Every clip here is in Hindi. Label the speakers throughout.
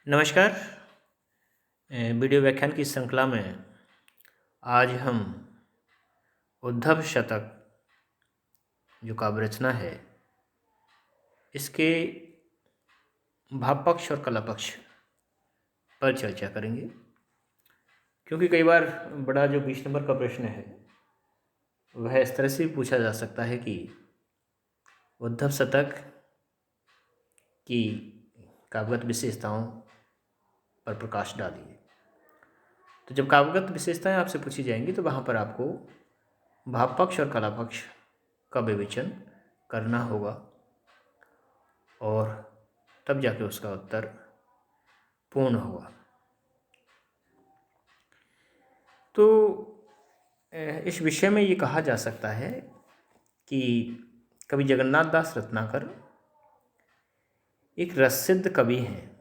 Speaker 1: नमस्कार। वीडियो व्याख्यान की श्रृंखला में आज हम उद्धव शतक जो काव्य रचना है इसके भाव पक्ष और कला पक्ष पर चर्चा करेंगे, क्योंकि कई बार बड़ा जो 20 नंबर का प्रश्न है वह इस तरह से भी पूछा जा सकता है कि उद्धव शतक की काव्यगत विशेषताओं पर प्रकाश डालिए। तो जब काव्यगत विशेषताएं आपसे पूछी जाएंगी तो वहाँ पर आपको भाव पक्ष और कला पक्ष का विवेचन करना होगा और तब जाके उसका उत्तर पूर्ण होगा। तो इस विषय में ये कहा जा सकता है कि कवि जगन्नाथ दास रत्नाकर एक रससिद्ध कवि हैं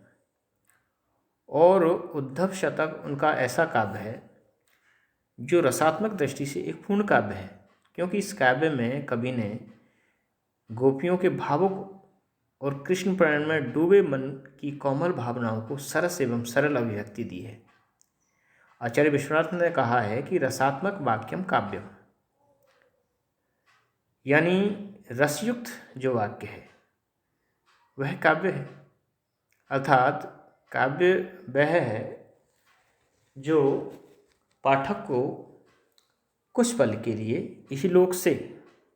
Speaker 1: और उद्धव शतक उनका ऐसा काव्य है जो रसात्मक दृष्टि से एक पूर्ण काव्य है, क्योंकि इस काव्य में कवि ने गोपियों के भावुक और कृष्ण प्रेम में डूबे मन की कोमल भावनाओं को सरस एवं सरल अभिव्यक्ति दी है। आचार्य विश्वनाथ ने कहा है कि रसात्मक वाक्यम काव्यम, यानी रसयुक्त जो वाक्य है वह काव्य है। अर्थात काव्य वह है जो पाठक को कुछ पल के लिए इसी लोक से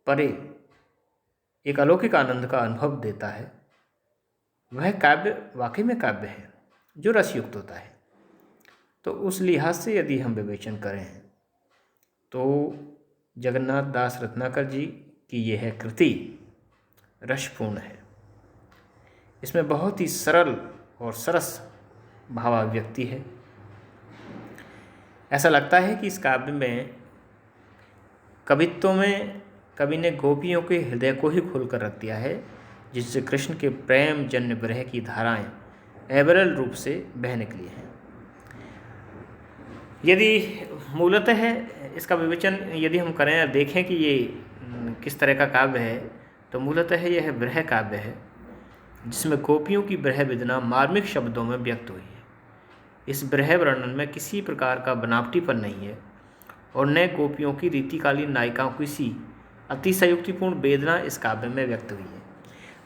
Speaker 1: परे एक अलौकिक आनंद का अनुभव देता है। वह काव्य वाकई में काव्य है जो रसयुक्त होता है। तो उस लिहाज से यदि हम विवेचन करें तो जगन्नाथ दास रत्नाकर जी की यह कृति रसपूर्ण है। इसमें बहुत ही सरल और सरस भावाभिव्यक्ति है। ऐसा लगता है कि इस काव्य में कवित्व में कवि ने गोपियों के हृदय को ही खोलकर रख दिया है, जिससे कृष्ण के प्रेम जन्य विरह की धाराएं अविरल रूप से बह निकली हैं। यदि मूलतः इसका विवेचन यदि हम करें और देखें कि ये किस तरह का काव्य है, तो मूलतः यह विरह काव्य है जिसमें गोपियों की विरह वेदना मार्मिक शब्दों में व्यक्त हुई है। इस विरह वर्णन में किसी प्रकार का बनावटीपन नहीं है और न गोपियों की रीतिकालीन नायिकाओं की सी अतिशयोक्तिपूर्ण वेदना इस काव्य में व्यक्त हुई है।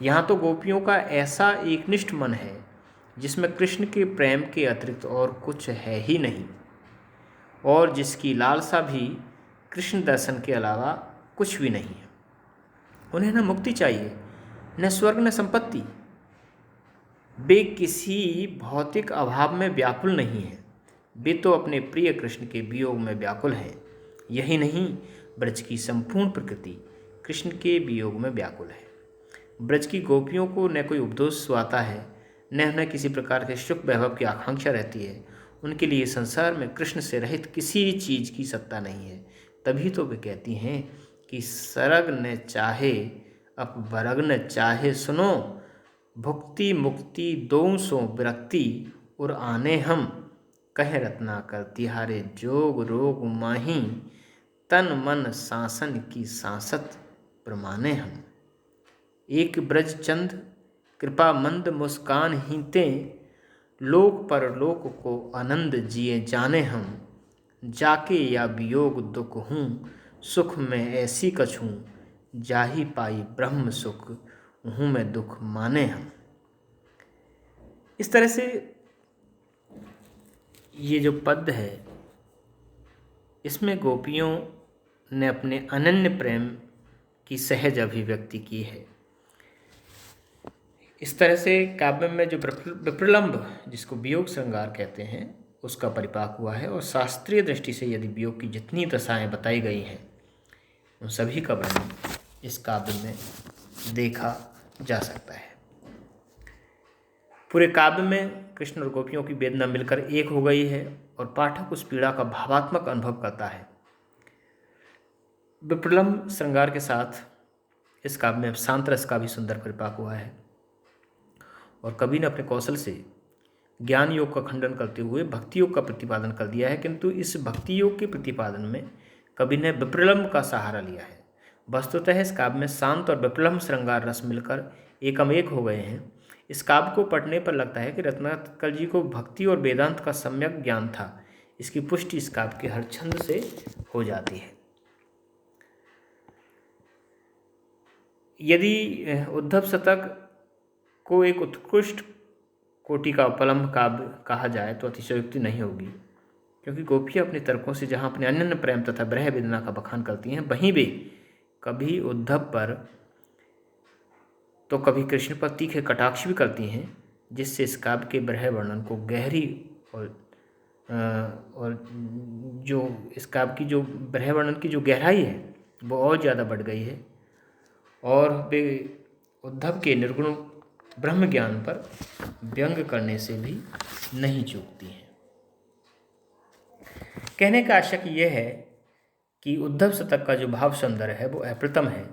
Speaker 1: यहाँ तो गोपियों का ऐसा एकनिष्ठ मन है जिसमें कृष्ण के प्रेम के अतिरिक्त और कुछ है ही नहीं, और जिसकी लालसा भी कृष्ण दर्शन के अलावा कुछ भी नहीं है। उन्हें न मुक्ति चाहिए, न स्वर्ग, न संपत्ति। वे किसी भौतिक अभाव में व्याकुल नहीं हैं। वे तो अपने प्रिय कृष्ण के वियोग में व्याकुल हैं। यही नहीं, ब्रज की संपूर्ण प्रकृति कृष्ण के वियोग में व्याकुल है। ब्रज की गोपियों को न कोई उपदोष सुहाता है, न उन्हें किसी प्रकार के सुख वैभव की आकांक्षा रहती है। उनके लिए संसार में कृष्ण से रहित किसी चीज़ की सत्ता नहीं है। तभी तो वे कहती हैं कि सरग न चाहे अप बरग न चाहे, सुनो भुक्ति मुक्ति दों सो विरक्ति और आने हम, कह रत्नाकर तिहारे जोग रोग माही, तन मन सांसन की सांसत प्रमाने हम। एक ब्रज चंद कृपा मंद मुस्कान हीते, लोक परलोक को आनंद जिए जाने हम, जाके या वियोग दुख हूँ, सुख में ऐसी कछूँ, जाही पाई ब्रह्म सुख, हूँ मैं दुख माने हम। इस तरह से ये जो पद है इसमें गोपियों ने अपने अनन्य प्रेम की सहज अभिव्यक्ति की है। इस तरह से काव्य में जो विप्रलंब, जिसको वियोग श्रृंगार कहते हैं, उसका परिपाक हुआ है। और शास्त्रीय दृष्टि से यदि वियोग की जितनी दशाएं बताई गई हैं उन सभी का वर्णन इस काव्य में देखा जा सकता है। पूरे काव्य में कृष्ण और गोपियों की वेदना मिलकर एक हो गई है और पाठक उस पीड़ा का भावात्मक अनुभव करता है। विप्रलंब श्रृंगार के साथ इस काव्य में शांत रस का भी सुंदर परिपाक हुआ है और कवि ने अपने कौशल से ज्ञान योग का खंडन करते हुए भक्ति योग का प्रतिपादन कर दिया है। किंतु इस भक्ति योग के प्रतिपादन में कवि ने विप्रलंब का सहारा लिया है। वस्तुतः इस काव्य में शांत और विप्रलंब श्रृंगार रस मिलकर एकमेक हो गए हैं। इस काव्य को पढ़ने पर लगता है कि रत्नाकर जी को भक्ति और वेदांत का सम्यक ज्ञान था। इसकी पुष्टि इस काव्य के हर छंद से हो जाती है। यदि उद्धव शतक को एक उत्कृष्ट कोटि का उपलम्ब काव्य कहा जाए तो अतिशयोक्ति नहीं होगी, क्योंकि गोपियाँ अपने तर्कों से जहाँ अपने अनन्य प्रेम तथा ब्रह वेदना का बखान करती हैं, वहीं वे कभी उद्धव पर तो कभी कृष्ण पर तीखे कटाक्ष भी करती हैं, जिससे इस काव्य के ब्रह वर्णन को गहरी और जो इस काव्य की जो ब्रह वर्णन की जो गहराई है वो और ज़्यादा बढ़ गई है, और वे उद्धव के निर्गुण ब्रह्म ज्ञान पर व्यंग करने से भी नहीं चूकती हैं। कहने का आशय यह है कि उद्धव शतक का जो भाव सौंदर्य है वो अप्रतिम है,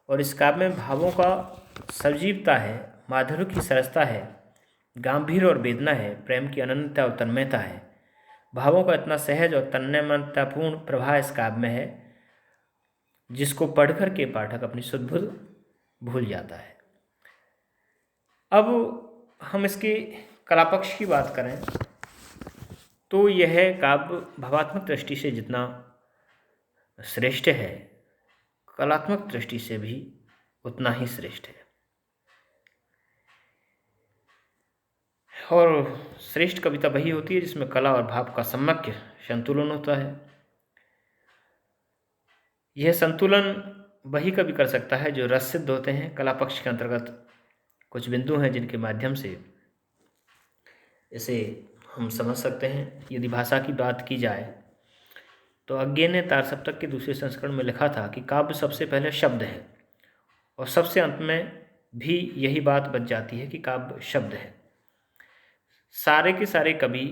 Speaker 1: और इस काव्य में भावों का सजीवता है, माधुर्य की सरसता है, गंभीर और वेदना है, प्रेम की अनन्यता और तन्मयता है। भावों का इतना सहज और तन्मयतापूर्ण प्रवाह इस काव्य में है जिसको पढ़कर के पाठक अपनी सुध-बुध भूल जाता है। अब हम इसके कला पक्ष की बात करें तो यह काव्य भावात्मक दृष्टि से जितना श्रेष्ठ है, कलात्मक दृष्टि से भी उतना ही श्रेष्ठ है। और श्रेष्ठ कविता वही होती है जिसमें कला और भाव का सम्यक संतुलन होता है। यह संतुलन वही कवि कर सकता है जो रस सिद्ध होते हैं। कला पक्ष के अंतर्गत कुछ बिंदु हैं जिनके माध्यम से इसे हम समझ सकते हैं। यदि भाषा की बात की जाए तो अज्ञे ने तार सप्तक के दूसरे संस्करण में लिखा था कि काव्य सबसे पहले शब्द है, और सबसे अंत में भी यही बात बच जाती है कि काव्य शब्द है। सारे के सारे कवि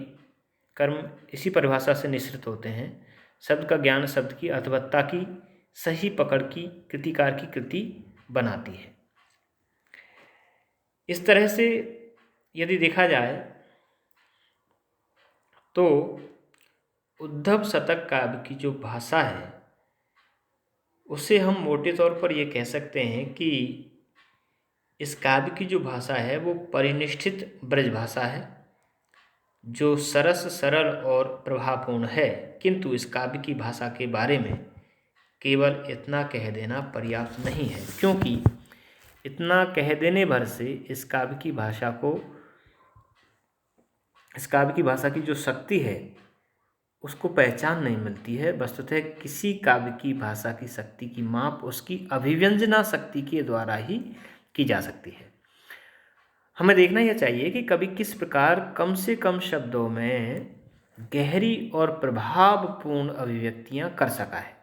Speaker 1: कर्म इसी परिभाषा से निश्चित होते हैं। शब्द का ज्ञान शब्द की अर्थवत्ता की सही पकड़ की कृतिकार की कृति बनाती है। इस तरह से यदि देखा जाए तो उद्धव शतक काव्य की जो भाषा है उसे हम मोटे तौर पर ये कह सकते हैं कि इस काव्य की जो भाषा है वो परिनिष्ठित ब्रज भाषा है, जो सरस सरल और प्रभावपूर्ण है। किंतु इस काव्य की भाषा के बारे में केवल इतना कह देना पर्याप्त नहीं है, क्योंकि इतना कह देने भर से इस काव्य की भाषा की जो शक्ति है उसको पहचान नहीं मिलती है। वस्तुतः किसी काव्य की भाषा की शक्ति की माप उसकी अभिव्यंजना शक्ति के द्वारा ही की जा सकती है। हमें देखना यह चाहिए कि कवि किस प्रकार कम से कम शब्दों में गहरी और प्रभावपूर्ण अभिव्यक्तियां कर सका है।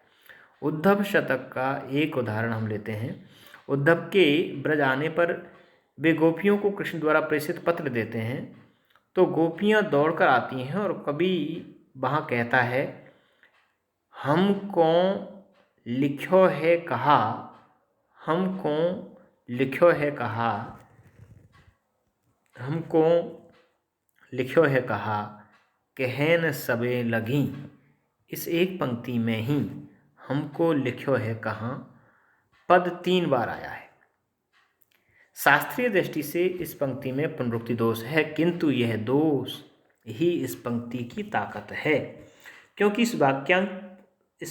Speaker 1: उद्धव शतक का एक उदाहरण हम लेते हैं। उद्धव के ब्रज आने पर वे गोपियों को कृष्ण द्वारा प्रेषित पत्र देते हैं, तो गोपियां दौड़कर आती हैं और कवि वहाँ कहता है, हमको लिखो है कहा, हमको लिखो है कहा, हमको लिखो है कहा, कहन सबे लगी। इस एक पंक्ति में ही हमको लिखो है कहाँ पद 3 बार आया है। शास्त्रीय दृष्टि से इस पंक्ति में पुनरुक्ति दोष है, किंतु यह दोष ही इस पंक्ति की ताकत है, क्योंकि इस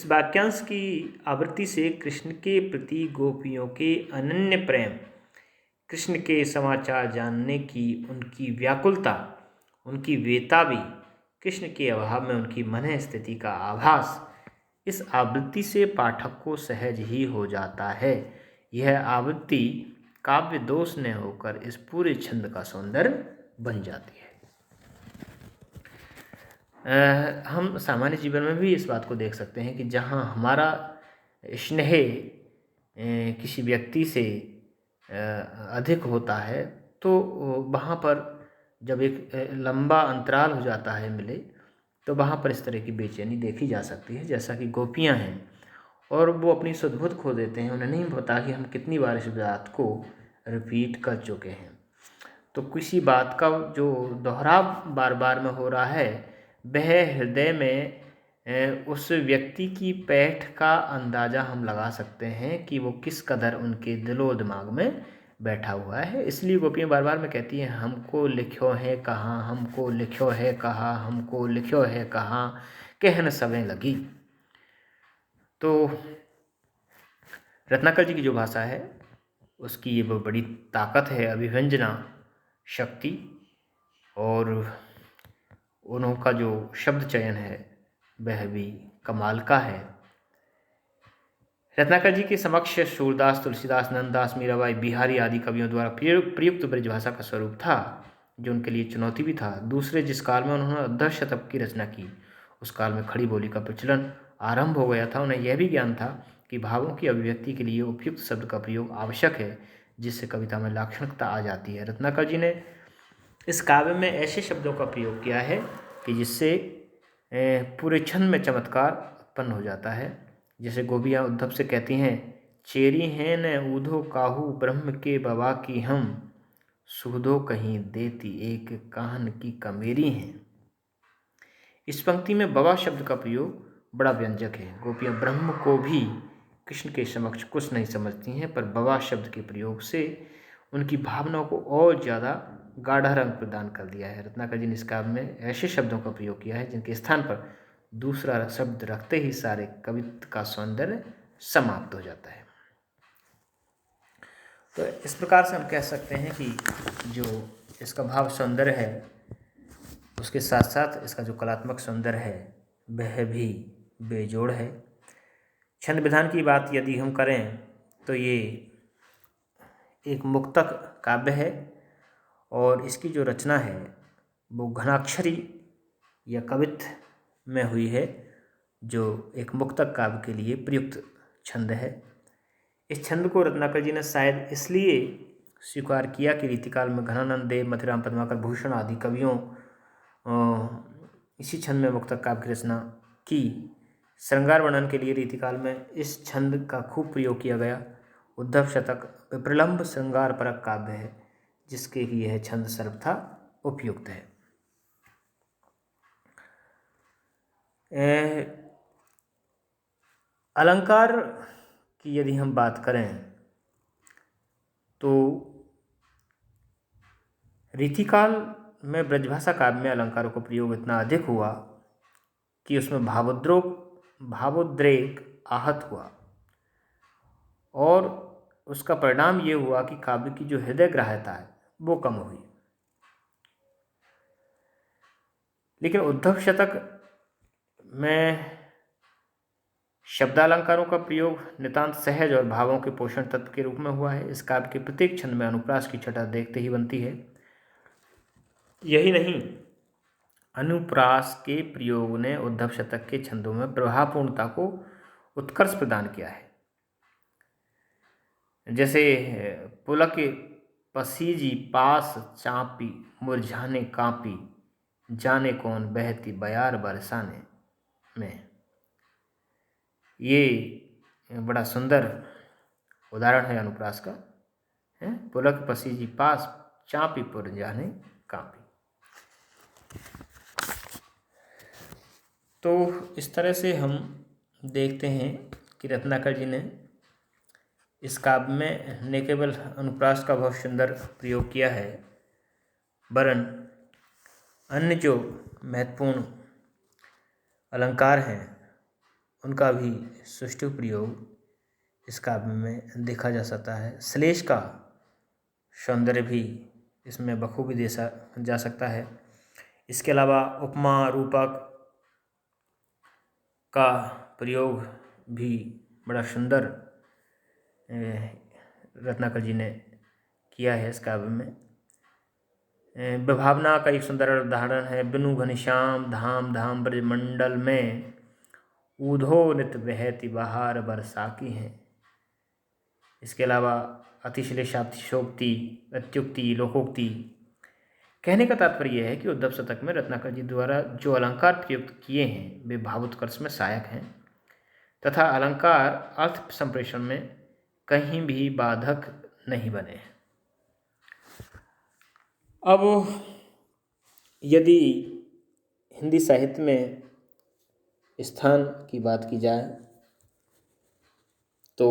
Speaker 1: वाक्यांश की आवृत्ति से कृष्ण के प्रति गोपियों के अनन्य प्रेम, कृष्ण के समाचार जानने की उनकी व्याकुलता, उनकी बेताबी, कृष्ण के अभाव में उनकी मन स्थिति का आभास इस आवृत्ति से पाठक को सहज ही हो जाता है। यह आवृत्ति काव्य दोष न होकर इस पूरे छंद का सौंदर्य बन जाती है। हम सामान्य जीवन में भी इस बात को देख सकते हैं कि जहाँ हमारा स्नेह किसी व्यक्ति से अधिक होता है तो वहाँ पर जब एक लंबा अंतराल हो जाता है मिले, तो वहाँ पर इस तरह की बेचैनी देखी जा सकती है। जैसा कि गोपियाँ हैं और वो अपनी सुध-बुध खो देते हैं, उन्हें नहीं पता कि हम कितनी बार इस बात को रिपीट कर चुके हैं। तो किसी बात का जो दोहराव बार बार में हो रहा है, वह हृदय में उस व्यक्ति की पैठ का अंदाज़ा हम लगा सकते हैं कि वो किस कदर उनके दिलो दिमाग में बैठा हुआ है। इसलिए गोपियाँ बार बार में कहती हैं, हमको लिख्यो है कहाँ, हमको लिख्यो है कहाँ, हमको लिख्यो है कहाँ, कहन सवें लगी। तो रत्नाकर जी की जो भाषा है उसकी ये बहुत बड़ी ताकत है, अभिव्यंजना शक्ति, और उनका जो शब्द चयन है वह भी कमाल का है। रत्नाकर जी के समक्ष सूरदास, तुलसीदास, नंददास, मीराबाई, बिहारी आदि कवियों द्वारा प्रयुक्त ब्रजभाषा का स्वरूप था, जो उनके लिए चुनौती भी था। दूसरे जिस काल में उन्होंने 10 शतक की रचना की, उस काल में खड़ी बोली का प्रचलन आरंभ हो गया था। उन्हें यह भी ज्ञान था कि भावों की अभिव्यक्ति के लिए उपयुक्त शब्द का प्रयोग आवश्यक है, जिससे कविता में लाक्षणिकता आ जाती है। रत्नाकर जी ने इस काव्य में ऐसे शब्दों का प्रयोग किया है कि जिससे पूरे छंद में चमत्कार उत्पन्न हो जाता है। जैसे गोपियाँ उद्धव से कहती हैं, चेरी हैं न ऊधो काहू ब्रह्म के बवा की हम, सुधो कहीं देती एक काहन की कमेरी हैं। इस पंक्ति में बवा शब्द का प्रयोग बड़ा व्यंजक है। गोपियाँ ब्रह्म को भी कृष्ण के समक्ष कुछ नहीं समझती हैं, पर बवा शब्द के प्रयोग से उनकी भावनाओं को और ज़्यादा गाढ़ा रंग प्रदान कर दिया है। रत्नाकर जी ने इस काव्य में ऐसे शब्दों का प्रयोग किया है जिनके स्थान पर दूसरा शब्द रखते ही सारे कवित्व का सौंदर्य समाप्त हो जाता है। तो इस प्रकार से हम कह सकते हैं कि जो इसका भाव सौंदर्य है उसके साथ साथ इसका जो कलात्मक सौंदर्य है वह भी बेजोड़ है। छंद विधान की बात यदि हम करें तो ये एक मुक्तक काव्य है, और इसकी जो रचना है वो घनाक्षरी या कवित्व में हुई है, जो एक मुक्तक काव्य के लिए प्रयुक्त छंद है। इस छंद को रत्नाकर जी ने शायद इसलिए स्वीकार किया कि रीतिकाल में घनानंद देव, मथुराम पद्माकर, भूषण आदि कवियों इसी छंद में मुक्तक काव्य की रचना की। श्रृंगार वर्णन के लिए रीतिकाल में इस छंद का खूब प्रयोग किया गया। उद्धव शतक विप्रलंब श्रृंगार परक काव्य है, जिसके लिए यह छंद सर्वथा उपयुक्त है। अलंकार की यदि हम बात करें तो रीतिकाल में ब्रजभाषा काव्य में अलंकारों का प्रयोग इतना अधिक हुआ कि उसमें भावोद्रेक आहत हुआ, और उसका परिणाम ये हुआ कि काव्य की जो हृदय ग्राह्यता है वो कम हुई। लेकिन उद्धव शतक में शब्दालंकारों का प्रयोग नितांत सहज और भावों के पोषण तत्व के रूप में हुआ है। इस काव्य के प्रत्येक छंद में अनुप्रास की छटा देखते ही बनती है। यही नहीं, अनुप्रास के प्रयोग ने उद्धव शतक के छंदों में प्रभावपूर्णता को उत्कर्ष प्रदान किया है। जैसे पुलक पसीजी पास चापी, मुरझाने कापी, जाने कौन बहती बयार बरसाने में, ये बड़ा सुंदर उदाहरण है अनुप्रास का, है। पुलक पसीजी पास चापी मुरझाने कापी। तो इस तरह से हम देखते हैं कि रत्नाकर जी ने इस काव्य में न केवल अनुप्रास का बहुत सुंदर प्रयोग किया है, वरन अन्य जो महत्वपूर्ण अलंकार हैं उनका भी सुष्ठु प्रयोग इस काव्य में देखा जा सकता है। श्लेष का सौंदर्य भी इसमें बखूबी देखा जा सकता है। इसके अलावा उपमा रूपक का प्रयोग भी बड़ा सुंदर रत्नाकर जी ने किया है इस काव्य में। विभावना का एक सुंदर उदाहरण है, बिनु घनश्याम धाम धाम ब्रजमंडल में, ऊधो नित बहती बहार बरसाकी हैं। इसके अलावा अतिश्लेषातिशोक्ति, अत्युक्ति, लोकोक्ति। कहने का तात्पर्य यह है कि उद्धव शतक में रत्नाकर जी द्वारा जो अलंकार प्रयुक्त किए हैं वे भावोत्कर्ष में सहायक हैं तथा अलंकार अर्थ संप्रेषण में कहीं भी बाधक नहीं बने हैं। अब यदि हिंदी साहित्य में स्थान की बात की जाए तो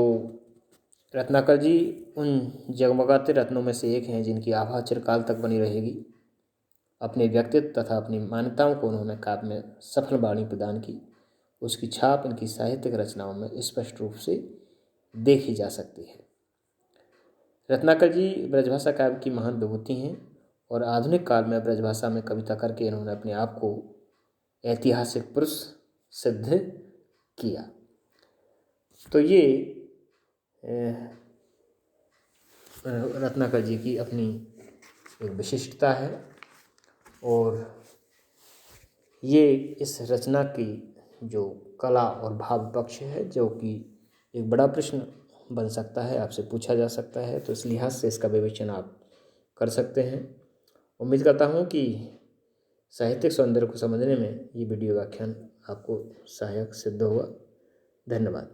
Speaker 1: रत्नाकर जी उन जगमगाते रत्नों में से एक हैं जिनकी आभा चिरकाल तक बनी रहेगी। अपने व्यक्तित्व तथा अपनी मान्यताओं को उन्होंने काव्य में सफल वाणी प्रदान की। उसकी छाप इनकी साहित्यिक रचनाओं में स्पष्ट रूप से देखी जा सकती है। रत्नाकर जी ब्रजभाषा काव्य की महान विभूति हैं और आधुनिक काल में ब्रजभाषा में कविता करके इन्होंने अपने आप को ऐतिहासिक पुरुष सिद्ध किया। तो ये रत्नाकर जी की अपनी एक विशिष्टता है और ये इस रचना की जो कला और भाव पक्ष है, जो कि एक बड़ा प्रश्न बन सकता है, आपसे पूछा जा सकता है, तो इस लिहाज से इसका विवेचन आप कर सकते हैं। उम्मीद करता हूँ कि साहित्यिक सौंदर्य को समझने में ये वीडियो व्याख्यान आपको सहायक सिद्ध होगा। धन्यवाद।